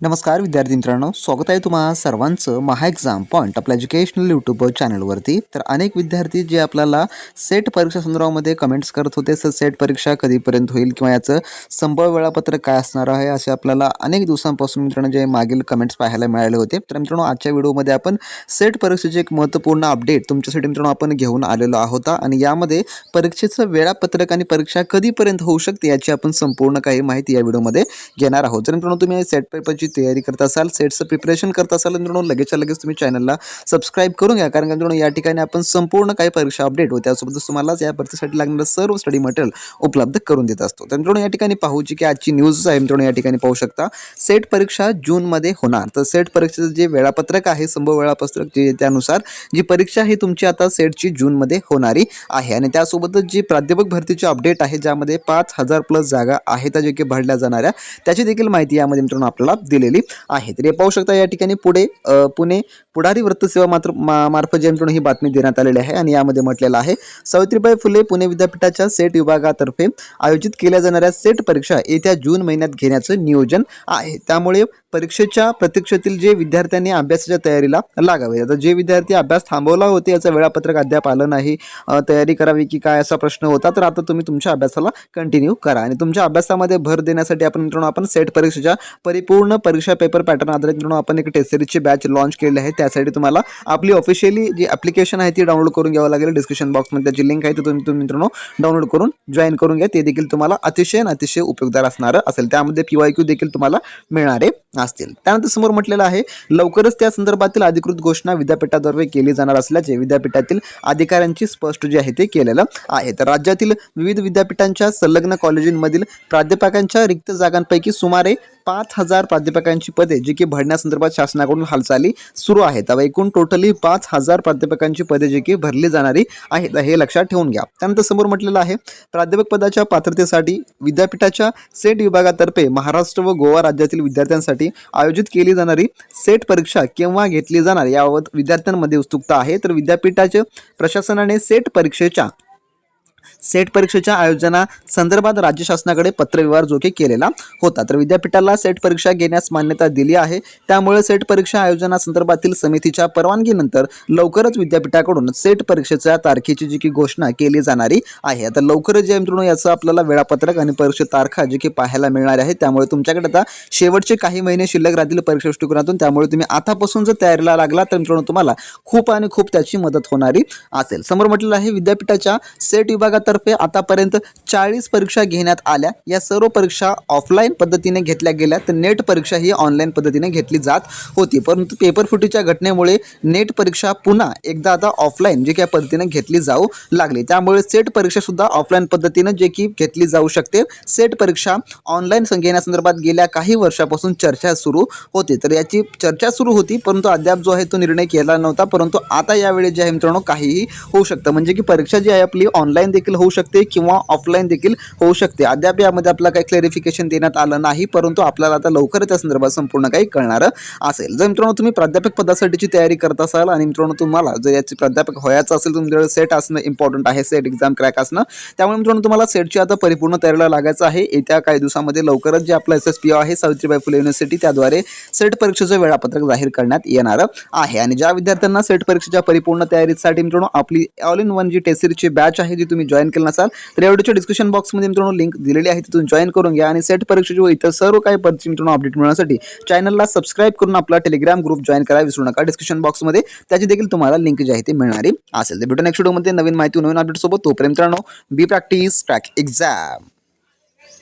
नमस्कार विद्यार्थी मित्रांनो, स्वागत आहे तुम्हा सर्वांचं महा एक्झाम पॉईंट आपल्या एज्युकेशनल यूट्यूब चॅनलवरती। तर अनेक विद्यार्थी जे आपल्याला सेट परीक्षा संदर्भामध्ये कमेंट्स करत होते, सर सेट परीक्षा कधीपर्यंत होईल किंवा याचं संभाव्य वेळापत्रक काय असणार आहे, असे आपल्याला अनेक दिवसांपासून मित्रांनो जे मागील कमेंट्स पाहायला मिळाले होते। तर मित्रांनो आजच्या व्हिडिओमध्ये आपण सेट परीक्षेचे एक महत्त्वपूर्ण अपडेट तुमच्यासाठी मित्रांनो आपण घेऊन आलेलो आहोत आणि यामध्ये परीक्षेचं वेळापत्रक आणि परीक्षा कधीपर्यंत होऊ शकते याची आपण संपूर्ण काही माहिती या व्हिडिओमध्ये घेणार आहोत। जर मित्रांनो तुम्ही सेट पेपरची तयारी करत असाल, सेटचं प्रिपरेशन करत असाल, मित्रांनो लगेचच्या लगेच तुम्ही चॅनलला सबस्क्राईब करून घ्या, कारण मित्रांनो या ठिकाणी आपण संपूर्ण काही परीक्षा अपडेट व त्यासोबतच तुम्हाला या परीक्षेसाठी लागणारं सर्व स्टडी मटेरियल उपलब्ध करून देत असतो। तर मित्रांनो या ठिकाणी पाहू की आजची न्यूज आहे मित्रांनो, या ठिकाणी पाहू शकता सेट परीक्षा जूनमध्ये होणार। तर सेट परीक्षेचं जे वेळापत्रक आहे, संभाव्य वेळापत्रक जे त्यानुसार जी परीक्षा आहे तुमची आता सेटची जूनमध्ये होणारी आहे आणि त्यासोबतच जी प्राध्यापक भरतीची अपडेट आहे, ज्यामध्ये 5000 प्लस जागा आहेत जे की भरल्या जाणाऱ्या, त्याची देखील माहिती यामध्ये मित्रांनो आपल्याला दिलेली आहे। तर हे पाहू शकता या ठिकाणी पुढे पुणे पुढारी वृत्तसेवा मार्फत जे मित्रांनो ही बातमी देण्यात आलेली आहे आणि यामध्ये म्हटलेलं आहे, सावित्रीबाई फुले पुणे विद्यापीठाच्या सेट विभागातर्फे आयोजित केल्या जाणाऱ्या सेट परीक्षा येत्या जून महिन्यात घेण्याचं नियोजन आहे। त्यामुळे परीक्षेच्या प्रतीक्षेतील जे विद्यार्थ्यांनी अभ्यासाच्या तयारीला लागावे। आता जे विद्यार्थी अभ्यास थांबवला होते, याचं वेळापत्रक अद्याप आलं नाही, तयारी करावी की काय असा प्रश्न होता, तर आता तुम्ही तुमच्या अभ्यासाला कंटिन्यू करा आणि तुमच्या अभ्यासामध्ये भर देण्यासाठी आपण मित्रांनो आपण सेट परीक्षेच्या परिपूर्ण परीक्षा पेपर पॅटर्न आधारित मित्रांनो आपण एक टेस्ट सिरीजची बॅच लॉन्च केली आहे। त्यासाठी तुम्हाला आपली ऑफिशियली जी ॲप्लिकेशन आहे ती डाउनलोड करून घ्यावं लागेल। डिस्क्रिप्शन बॉक्समध्ये त्याची लिंक आहे, तुम्ही मित्रांनो डाउनलोड करून जॉईन करून घ्या। ते देखील तुम्हाला अतिशय उपयुक्तदार असणार असेल। त्यामध्ये PYQ देखील तुम्हाला मिळणारे असतील। त्यानंतर समोर म्हटलेलं आहे, लवकरच त्या संदर्भातील अधिकृत घोषणा विद्यापीठाद्वारे केली जाणार असल्याचे विद्यापीठातील अधिकाऱ्यांची स्पष्ट जे आहे ते केलेलं आहे। तर राज्यातील विविध विद्यापीठांच्या संलग्न कॉलेजींमधील प्राध्यापकांच्या रिक्त जागांपैकी सुमारे 5000 प्राध्यापकांची पदे जी की भरण्यासंदर्भात शासनाकडून हालचाली सुरू आहेत। एकूण टोटली 5000 प्राध्यापकांची पदे जी की भरली जाणारी आहेत, हे लक्षात ठेवून घ्या। त्यानंतर समोर म्हटलेलं आहे, प्राध्यापक पदाच्या पात्रतेसाठी विद्यापीठाच्या सेट विभागातर्फे महाराष्ट्र व गोवा राज्यातील विद्यार्थ्यांसाठी आयोजित केली जाणारी सेट परीक्षा केव्हा घेतली जाणार याबाबत विद्यार्थ्यांमध्ये उत्सुकता आहे। तर विद्यापीठाच्या प्रशासनाने सेट परीक्षेच्या आयोजना संदर्भात राज्य शासनाकडे पत्रव्यवहार जो की केलेला होता। तर विद्यापीठाला सेट परीक्षा घेण्यास मान्यता दिली आहे। त्यामुळे सेट परीक्षा आयोजना संदर्भातील समितीच्या परवानगीनंतर लवकरच विद्यापीठाकडून सेट परीक्षेच्या तारखेची जी की घोषणा केली जाणारी आहे। आता लवकरच जे मित्रांनो याचं आपल्याला वेळापत्रक आणि परीक्षा तारखा जी की पाहायला मिळणार आहे। त्यामुळे तुमच्याकडे आता शेवटचे काही महिने शिल्लक राहतील परीक्षा दृष्टिकोनातून। त्यामुळे तुम्ही आतापासून जर तयारीला लागला तर मित्रांनो तुम्हाला खूप त्याची मदत होणारी असेल। समोर म्हटलेलं आहे, विद्यापीठाच्या सेट विभागात आतापर्यंत 40 परीक्षा घेण्यात आल्या। या सर्व परीक्षा ऑफलाईन पद्धतीने घेतल्या गेल्या, तर नेट परीक्षा ही ऑनलाईन पद्धतीने घेतली जात होती, परंतु पेपर फुटीच्या घटनेमुळे नेट परीक्षा पुन्हा एकदा आता ऑफलाईन जे की पद्धतीने घेतली जाऊ लागली। त्यामुळे सेट परीक्षा सुद्धा ऑफलाईन पद्धतीने जे की घेतली जाऊ शकते। सेट परीक्षा ऑनलाईन घेण्यासंदर्भात गेल्या काही वर्षापासून चर्चा सुरू होती, तर याची चर्चा सुरू होती, परंतु अद्याप जो आहे तो निर्णय केला नव्हता। परंतु आता यावेळी जे आहे मित्रांनो काहीही होऊ शकतं, म्हणजे की परीक्षा जी आहे आपली ऑनलाईन देखील होऊ शकते किंवा ऑफलाईन देखील होऊ शकते। अद्याप यामध्ये आपला काही क्लॅरिफिकेशन देण्यात आलं नाही, परंतु आपल्याला आता लवकरच त्या संदर्भात संपूर्ण काही कळणार असेल। जर मित्रांनो तुम्ही प्राध्यापक पदासाठीची तयारी करत असाल आणि मित्रांनो तुम्हाला जर याची प्राध्यापक व्हायचं असेल, तुमच्याकडे सेट असणं इम्पॉर्टंट आहे, सेट एक्झाम क्रॅक असणं। त्यामुळे मित्रांनो तुम्हाला सेटची आता परिपूर्ण तयारीला लागायचं आहे। येत्या काही दिवसामध्ये लवकरच जे आपलं SSPO आहे, सावित्रीबाई फुले युनिव्हर्सिटी, त्याद्वारे सेट परीक्षेचं वेळापत्रक जाहीर करण्यात येणार आहे। आणि ज्या विद्यार्थ्यांना सेट परीक्षेच्या परिपूर्ण तयारीसाठी मित्रांनो आपली all in one G test सिरीजची बॅच आहे, जी तुम्ही जॉईन केलं नसाल तर या व्हिडिओच्या डिस्क्रिप्शन बॉक्समध्ये मित्रांनो लिंक दिलेली आहे, तिथून जॉईन करून घ्या। आणि सेट परीक्षेची व इतर सर्व काही परीक्षेची मित्रांनो अपडेट मिळवण्यासाठी चॅनलला सबस्क्राईब करून आपला टेलिग्राम ग्रुप जॉईन करायला विसरू नका। डिस्क्रिप्शन बॉक्समध्ये त्याची देखील तुम्हाला लिंक जी आहे ती मिळणारी असेल। तर भेटू नेक्स्ट व्हिडिओमध्ये नवीन माहिती नवीन अपडेट सोबत। तोपर्यंत मित्रांनो बी प्रॅक्टिस क्रॅक एक्झाम।